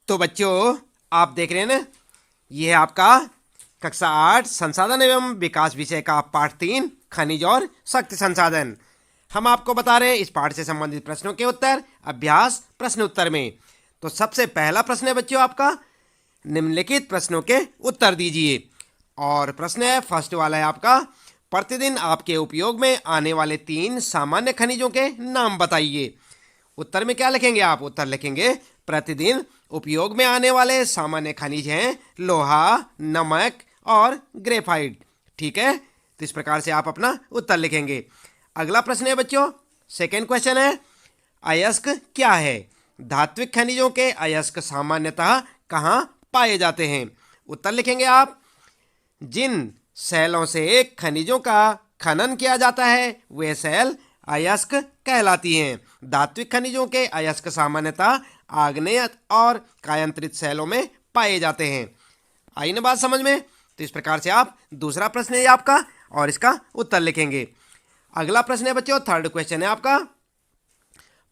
तो बच्चों आप देख रहे हैं ना, ये है आपका कक्षा 8 संसाधन एवं विकास विषय का पाठ 3 खनिज और शक्ति संसाधन। हम आपको बता रहे हैं इस पाठ से संबंधित प्रश्नों के उत्तर अभ्यास प्रश्न उत्तर में। तो सबसे पहला प्रश्न है बच्चों आपका, निम्नलिखित प्रश्नों के उत्तर दीजिए। और प्रश्न है फर्स्ट वाला है आपका, प्रतिदिन आपके उपयोग में आने वाले 3 सामान्य खनिजों के नाम बताइए। उत्तर में क्या लिखेंगे आप? उत्तर लिखेंगे प्रतिदिन उपयोग में आने वाले सामान्य खनिज हैं लोहा, नमक और ग्रेफाइट। ठीक है, तो इस प्रकार से आप अपना उत्तर लिखेंगे। अगला प्रश्न है बच्चों, सेकेंड क्वेश्चन है, अयस्क क्या है? धात्विक खनिजों के अयस्क सामान्यतः कहाँ पाए जाते हैं? उत्तर लिखेंगे आप, जिन सेलों से खनिजों का खनन किया जाता है वे सेल अयस्क कहलाती हैं। धात्विक खनिजों के अयस्क सामान्यतः आग्नेय और कायांतरित सेलों में पाए जाते हैं। आई ना बात समझ में? तो इस प्रकार से आप दूसरा प्रश्न है आपका और इसका उत्तर लिखेंगे। अगला प्रश्न है बच्चों, थर्ड क्वेश्चन है आपका,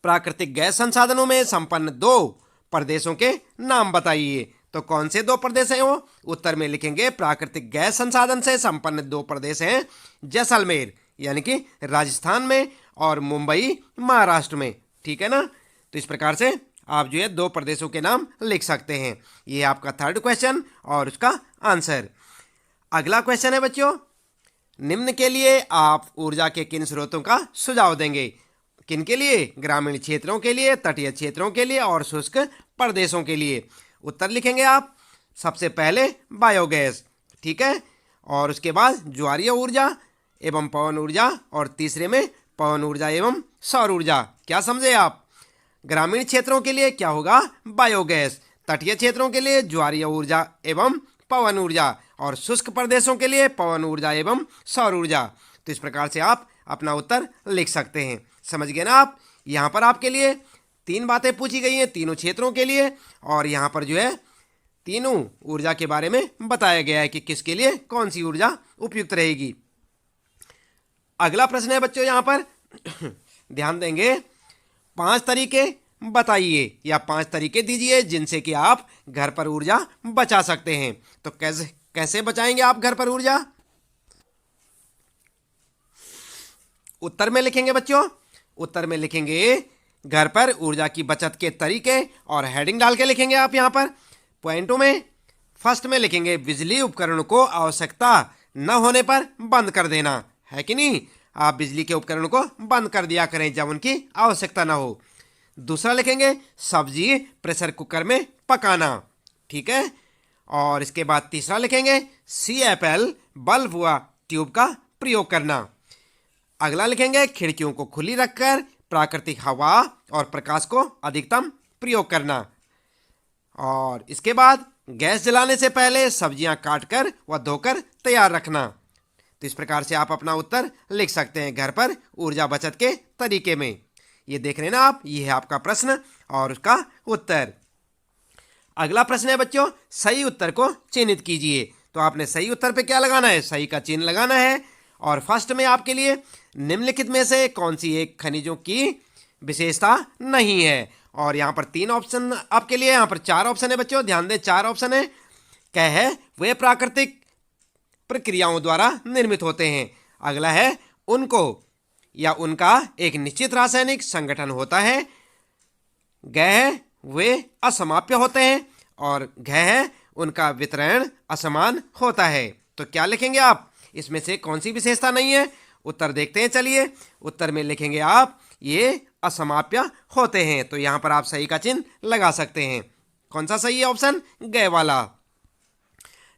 प्राकृतिक गैस संसाधनों में संपन्न 2 प्रदेशों के नाम बताइए। तो कौन से 2 प्रदेश हैं वो? उत्तर में लिखेंगे प्राकृतिक गैस संसाधन से संपन्न 2 प्रदेश हैं जैसलमेर यानी कि राजस्थान में और मुंबई महाराष्ट्र में। ठीक है ना, तो इस प्रकार से आप जो है 2 प्रदेशों के नाम लिख सकते हैं। ये आपका थर्ड क्वेश्चन और उसका आंसर। अगला क्वेश्चन है बच्चों, निम्न के लिए आप ऊर्जा के किन स्रोतों का सुझाव देंगे? किन के लिए? ग्रामीण क्षेत्रों के लिए, तटीय क्षेत्रों के लिए और शुष्क प्रदेशों के लिए। उत्तर लिखेंगे आप, सबसे पहले बायोगैस, ठीक है, और उसके बाद ज्वारीय ऊर्जा एवं पवन ऊर्जा और तीसरे में पवन ऊर्जा एवं सौर ऊर्जा। क्या समझे आप? ग्रामीण क्षेत्रों के लिए क्या होगा? बायोगैस, तटीय क्षेत्रों के लिए ज्वारीय ऊर्जा एवं पवन ऊर्जा और शुष्क प्रदेशों के लिए पवन ऊर्जा एवं सौर ऊर्जा। तो इस प्रकार से आप अपना उत्तर लिख सकते हैं। समझ गए ना आप? यहाँ पर आपके लिए 3 बातें पूछी गई हैं तीनों क्षेत्रों के लिए और यहाँ पर जो है तीनों ऊर्जा के बारे में बताया गया है कि किसके लिए कौन सी ऊर्जा उपयुक्त रहेगी। अगला प्रश्न है बच्चों, यहाँ पर ध्यान देंगे, 5 तरीके बताइए या 5 तरीके दीजिए जिनसे कि आप घर पर ऊर्जा बचा सकते हैं। तो कैसे बचाएंगे आप घर पर ऊर्जा? उत्तर में लिखेंगे बच्चों, उत्तर में लिखेंगे घर पर ऊर्जा की बचत के तरीके और हेडिंग डाल के लिखेंगे आप यहाँ पर पॉइंटों में। फर्स्ट में लिखेंगे बिजली उपकरणों को आवश्यकता न होने पर बंद कर देना, है कि नहीं? आप बिजली के उपकरणों को बंद कर दिया करें जब उनकी आवश्यकता ना हो। दूसरा लिखेंगे सब्जी प्रेशर कुकर में पकाना, ठीक है, और इसके बाद तीसरा लिखेंगे CFL बल्ब व ट्यूब का प्रयोग करना। अगला लिखेंगे खिड़कियों को खुली रखकर प्राकृतिक हवा और प्रकाश को अधिकतम प्रयोग करना। और इसके बाद गैस जलाने से पहले सब्जियां काटकर व धोकर तैयार रखना। तो इस प्रकार से आप अपना उत्तर लिख सकते हैं घर पर ऊर्जा बचत के तरीके में। ये देख रहे हैं ना आप, ये है आपका प्रश्न और उसका उत्तर। अगला प्रश्न है बच्चों, सही उत्तर को चिन्हित कीजिए। तो आपने सही उत्तर पे क्या लगाना है? सही का चिन्ह लगाना है। और फर्स्ट में आपके लिए निम्नलिखित में से कौन सी एक खनिजों की विशेषता नहीं है? और यहाँ पर 3 ऑप्शन आपके लिए, यहाँ पर 4 ऑप्शन है बच्चों, ध्यान दें 4 ऑप्शन है। क्या है? वे प्राकृतिक प्रक्रियाओं द्वारा निर्मित होते हैं। अगला है उनको या उनका एक निश्चित रासायनिक संगठन होता है। ग है वे असमाप्य होते हैं और घ है उनका वितरण असमान होता है। तो क्या लिखेंगे आप? इसमें से कौन सी विशेषता नहीं है? उत्तर देखते हैं, चलिए। उत्तर में लिखेंगे आप ये असमाप्य होते हैं। तो यहां पर आप सही का चिन्ह लगा सकते हैं। कौन सा सही है? ऑप्शन ग वाला।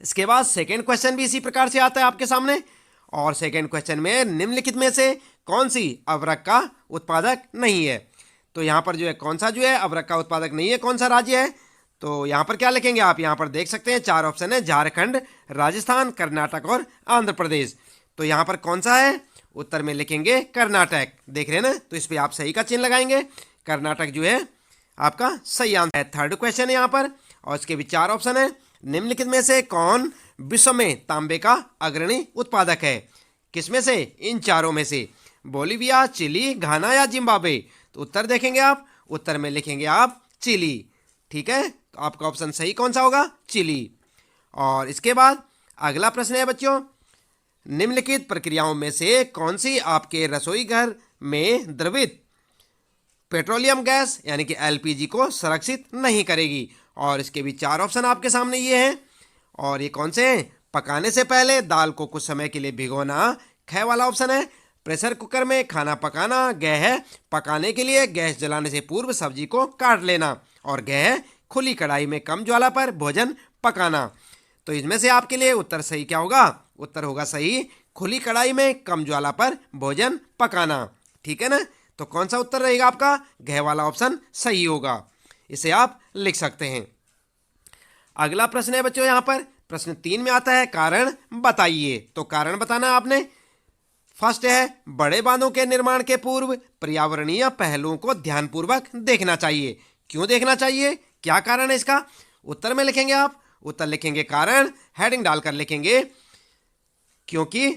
इसके बाद सेकेंड क्वेश्चन भी इसी प्रकार से आता है आपके सामने और सेकेंड क्वेश्चन में निम्नलिखित में से कौन सी अवरक का उत्पादक नहीं है? तो यहाँ पर जो है कौन सा जो है अवरक का उत्पादक नहीं है, कौन सा राज्य है? तो यहाँ पर क्या लिखेंगे आप? यहाँ पर देख सकते हैं 4 ऑप्शन है, झारखंड, राजस्थान, कर्नाटक और आंध्र प्रदेश। तो यहाँ पर कौन सा है? उत्तर में लिखेंगे कर्नाटक। देख रहे हैं ना, तो इस पर आप सही का चिन्ह लगाएंगे। कर्नाटक जो है आपका सही आंसर है। थर्ड क्वेश्चन है यहाँ पर और इसके भी 4 ऑप्शन है। निम्नलिखित में से कौन विश्व में तांबे का अग्रणी उत्पादक है? किसमें से? इन चारों में से। बोलीविया, चिली, घाना या जिम्बाब्वे। तो उत्तर देखेंगे आप, उत्तर में लिखेंगे आप चिली। ठीक है, तो आपका ऑप्शन सही कौन सा होगा? चिली। और इसके बाद अगला प्रश्न है बच्चों, निम्नलिखित प्रक्रियाओं में से कौन सी आपके रसोई घर में द्रवित पेट्रोलियम गैस यानी कि एलपीजी को संरक्षित नहीं करेगी? और इसके भी 4 ऑप्शन आपके सामने ये हैं। और ये कौन से हैं? पकाने से पहले दाल को कुछ समय के लिए भिगोना, ख वाला ऑप्शन है। प्रेशर कुकर में खाना पकाना, ग है पकाने के लिए गैस जलाने से पूर्व सब्जी को काट लेना, और ग है खुली कढ़ाई में कम ज्वाला पर भोजन पकाना। तो इसमें से आपके लिए उत्तर सही क्या होगा? उत्तर होगा सही खुली कढ़ाई में कम ज्वाला पर भोजन पकाना। ठीक है ना, तो कौन सा उत्तर रहेगा आपका? घ वाला ऑप्शन सही होगा। इसे आप लिख सकते हैं। अगला प्रश्न है बच्चों, यहां पर प्रश्न 3 में आता है कारण बताइए। तो कारण बताना आपने। फर्स्ट है, बड़े बांधों के निर्माण के पूर्व पर्यावरणीय पहलुओं को ध्यानपूर्वक देखना चाहिए। क्यों देखना चाहिए? क्या कारण है इसका? उत्तर में लिखेंगे आप। उत्तर लिखेंगे कारण, हेडिंग डालकर लिखेंगे क्योंकि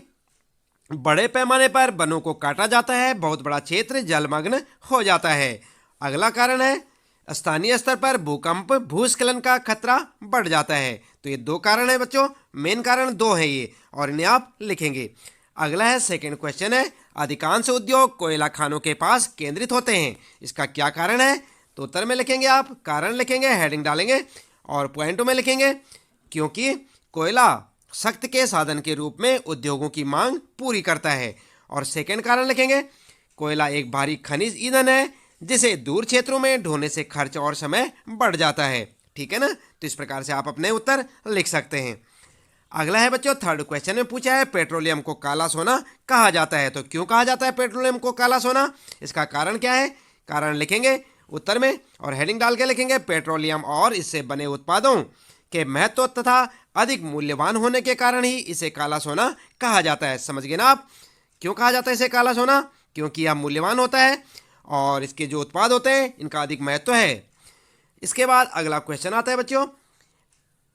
बड़े पैमाने पर वनों को काटा जाता है, बहुत बड़ा क्षेत्र जलमग्न हो जाता है। अगला कारण है, स्थानीय स्तर पर भूकंप भूस्खलन का खतरा बढ़ जाता है। तो ये 2 कारण है बच्चों, मेन कारण 2 है ये, और इन्हें आप लिखेंगे। अगला है सेकंड क्वेश्चन है, अधिकांश उद्योग कोयला खानों के पास केंद्रित होते हैं, इसका क्या कारण है? तो उत्तर में लिखेंगे आप, कारण लिखेंगे, हेडिंग डालेंगे और पॉइंटों में लिखेंगे क्योंकि कोयला सख्त के साधन के रूप में उद्योगों की मांग पूरी करता है। और सेकंड कारण लिखेंगे, कोयला एक भारी खनिज ईंधन है जिसे दूर क्षेत्रों में ढोने से खर्च और समय बढ़ जाता है। ठीक है ना, तो इस प्रकार से आप अपने उत्तर लिख सकते हैं। अगला है बच्चों, थर्ड क्वेश्चन में पूछा है पेट्रोलियम को काला सोना कहा जाता है। तो क्यों कहा जाता है पेट्रोलियम को काला सोना? इसका कारण क्या है? कारण लिखेंगे उत्तर में और हेडिंग डाल के लिखेंगे पेट्रोलियम और इससे बने उत्पादों के महत्व तथा अधिक मूल्यवान होने के कारण ही इसे काला सोना कहा जाता है। समझ गए ना आप? क्यों कहा जाता है इसे काला सोना? क्योंकि यह मूल्यवान होता है और इसके जो उत्पाद होते हैं इनका अधिक महत्व है। इसके बाद अगला क्वेश्चन आता है बच्चों,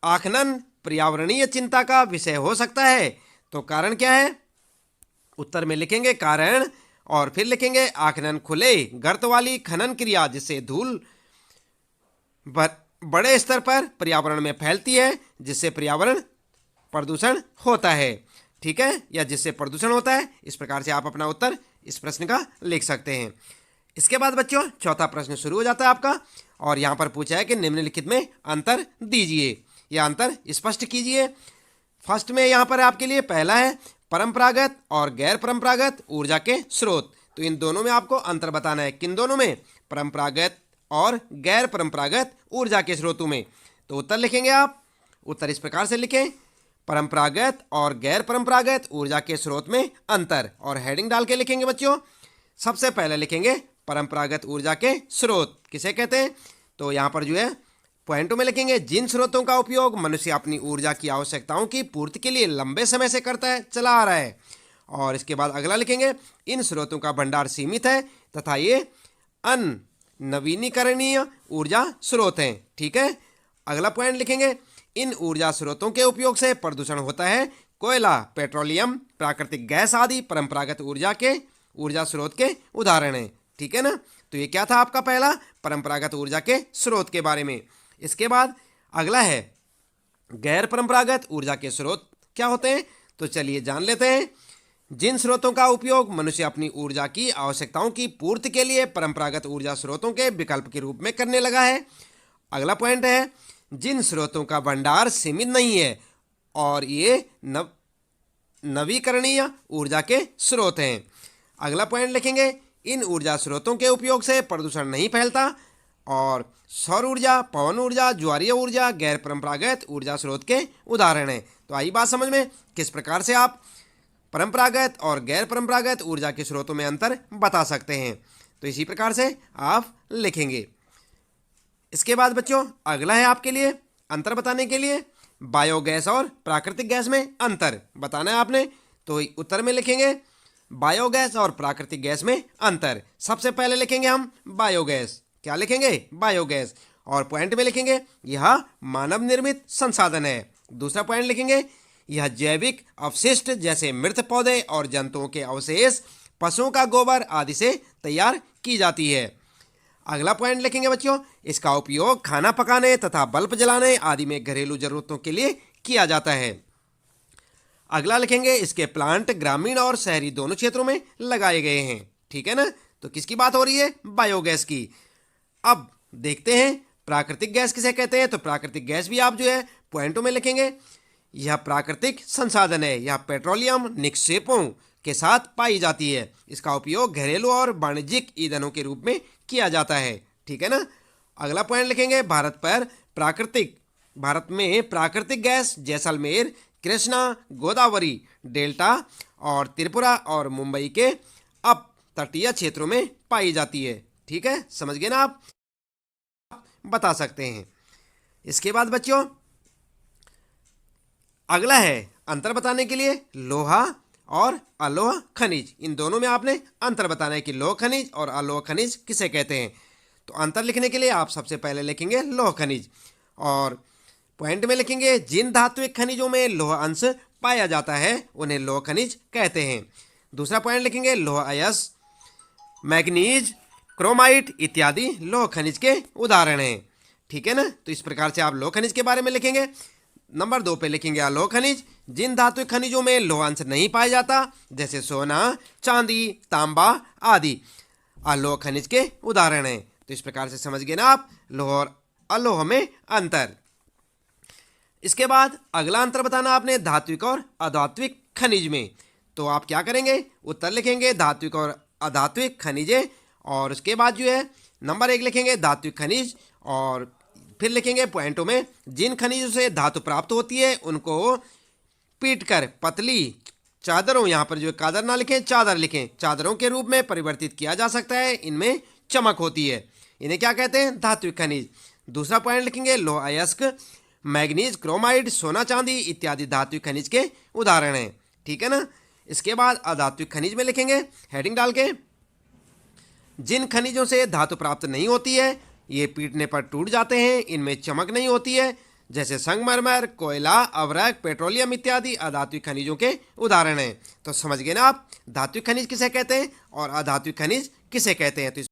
आखनन पर्यावरणीय चिंता का विषय हो सकता है। तो कारण क्या है? उत्तर में लिखेंगे कारण और फिर लिखेंगे आखनन खुले गर्त वाली खनन क्रिया जिससे धूल बड़े स्तर पर पर्यावरण में फैलती है, जिससे पर्यावरण प्रदूषण होता है। ठीक है, या जिससे प्रदूषण होता है। इस प्रकार से आप अपना उत्तर इस प्रश्न का लिख सकते हैं। इसके बाद बच्चों चौथा प्रश्न शुरू हो जाता है आपका, और यहाँ पर पूछा है कि निम्नलिखित में अंतर दीजिए या अंतर स्पष्ट कीजिए। फर्स्ट में यहाँ पर आपके लिए पहला है परंपरागत और गैर परंपरागत ऊर्जा के स्रोत। तो इन दोनों में आपको अंतर बताना है। किन दोनों में? परंपरागत और गैर परंपरागत ऊर्जा के स्रोतों में। तो उत्तर लिखेंगे आप। उत्तर इस प्रकार से लिखें, परंपरागत और गैर परंपरागत ऊर्जा के स्रोत में अंतर, और हेडिंग डाल के लिखेंगे बच्चों। सबसे पहले लिखेंगे परंपरागत ऊर्जा के स्रोत किसे कहते हैं? तो यहाँ पर जो है पॉइंटों में लिखेंगे जिन स्रोतों का उपयोग मनुष्य अपनी ऊर्जा की आवश्यकताओं की पूर्ति के लिए लंबे समय से करता है, चला आ रहा है। और इसके बाद अगला लिखेंगे इन स्रोतों का भंडार सीमित है तथा ये नवीनीकरणीय ऊर्जा स्रोत हैं। ठीक है, अगला पॉइंट लिखेंगे इन ऊर्जा स्रोतों के उपयोग से प्रदूषण होता है। कोयला, पेट्रोलियम, प्राकृतिक गैस आदि परंपरागत ऊर्जा स्रोत के उदाहरण हैं। ठीक है ना, तो ये क्या था आपका पहला परंपरागत ऊर्जा के स्रोत के बारे में। इसके बाद अगला है गैर परंपरागत ऊर्जा के स्रोत क्या होते हैं। तो चलिए जान लेते हैं। जिन स्रोतों का उपयोग मनुष्य अपनी ऊर्जा की आवश्यकताओं की पूर्ति के लिए परंपरागत ऊर्जा स्रोतों के विकल्प के रूप में करने लगा है। अगला पॉइंट है जिन स्रोतों का भंडार सीमित नहीं है और ये नवीकरणीय ऊर्जा के स्रोत हैं। अगला पॉइंट लिखेंगे इन ऊर्जा स्रोतों के उपयोग से प्रदूषण नहीं फैलता, और सौर ऊर्जा, पवन ऊर्जा, ज्वारीय ऊर्जा गैर परंपरागत ऊर्जा स्रोत के उदाहरण हैं। तो आई बात समझ में किस प्रकार से आप परंपरागत और गैर परंपरागत ऊर्जा के स्रोतों में अंतर बता सकते हैं। तो इसी प्रकार से आप लिखेंगे। इसके बाद बच्चों अगला है आपके लिए अंतर बताने के लिए बायोगैस और प्राकृतिक गैस में अंतर बताना है आपने। तो उत्तर में लिखेंगे बायोगैस और प्राकृतिक गैस में अंतर। सबसे पहले लिखेंगे हम बायोगैस। क्या लिखेंगे? बायोगैस। और पॉइंट में लिखेंगे यह मानव निर्मित संसाधन है। दूसरा पॉइंट लिखेंगे यह जैविक अवशिष्ट जैसे मृत पौधे और जंतुओं के अवशेष, पशुओं का गोबर आदि से तैयार की जाती है। अगला पॉइंट लिखेंगे बच्चों, इसका उपयोग खाना पकाने तथा बल्ब जलाने आदि में घरेलू जरूरतों के लिए किया जाता है। अगला लिखेंगे, इसके प्लांट ग्रामीण और शहरी दोनों क्षेत्रों में लगाए गए हैं। ठीक है ना। तो किसकी बात हो रही है? बायोगैस की। अब देखते हैं प्राकृतिक गैस किसे कहते हैं। तो प्राकृतिक गैस भी आप जो है पॉइंटों में लिखेंगे। यह प्राकृतिक संसाधन है, यह पेट्रोलियम निक्षेपों के साथ पाई जाती है। इसका उपयोग घरेलू और वाणिज्यिक ईंधनों के रूप में किया जाता है। ठीक है ना। अगला पॉइंट लिखेंगे, भारत में प्राकृतिक गैस जैसलमेर, कृष्णा, गोदावरी डेल्टा और त्रिपुरा और मुंबई के अप तटीय क्षेत्रों में पाई जाती है। ठीक है, समझ गए ना आप? बता सकते हैं। इसके बाद बच्चों अगला है अंतर बताने के लिए लोहा और अलोह खनिज। इन दोनों में आपने अंतर बताना है कि लोह खनिज और अलोह खनिज किसे कहते हैं। तो अंतर लिखने के लिए आप सबसे पहले लिखेंगे लोह खनिज और पॉइंट में लिखेंगे, जिन धात्विक खनिजों में लोह अंश पाया जाता है उन्हें लोह खनिज कहते हैं। दूसरा पॉइंट लिखेंगे, लोह अयस्क, मैग्नीज, क्रोमाइट इत्यादि लोह खनिज के उदाहरण हैं। ठीक है ना। तो इस प्रकार से आप लोह खनिज के बारे में लिखेंगे। नंबर 2 पे लिखेंगे अलोह खनिज, जिन धात्विक खनिजों में लोह अंश नहीं पाया जाता जैसे सोना, चांदी, तांबा आदि अलोह खनिज के उदाहरण हैं। तो इस प्रकार से समझ गए ना आप लोह और अलोह में अंतर। इसके बाद अगला अंतर बताना आपने धात्विक और अधात्विक खनिज में। तो आप क्या करेंगे, उत्तर लिखेंगे धात्विक और अधात्विक खनिजें और उसके बाद जो है नंबर 1 लिखेंगे धात्विक खनिज और फिर लिखेंगे पॉइंटों में, जिन खनिजों से धातु प्राप्त होती है उनको पीटकर पतली चादरों, यहाँ पर जो कादर ना लिखें चादर लिखें, चादरों के रूप में परिवर्तित किया जा सकता है। इनमें चमक होती है, इन्हें क्या कहते हैं? धात्विक खनिज। दूसरा पॉइंट लिखेंगे लोह अयस्क, मैग्नीज, क्रोमाइड, सोना चांदी इत्यादि धात्विक खनिज के उदाहरण हैं। ठीक है ना। इसके बाद अधात्विक खनिज में लिखेंगे हेडिंग डाल के, जिन खनिजों से धातु प्राप्त नहीं होती है ये पीटने पर टूट जाते हैं, इनमें चमक नहीं होती है, जैसे संगमरमर, कोयला, अवरक, पेट्रोलियम इत्यादि अधात्विक खनिजों के उदाहरण हैं। तो समझ गए ना आप धात्विक खनिज किसे कहते हैं और अधात्विक खनिज किसे कहते हैं। तो इस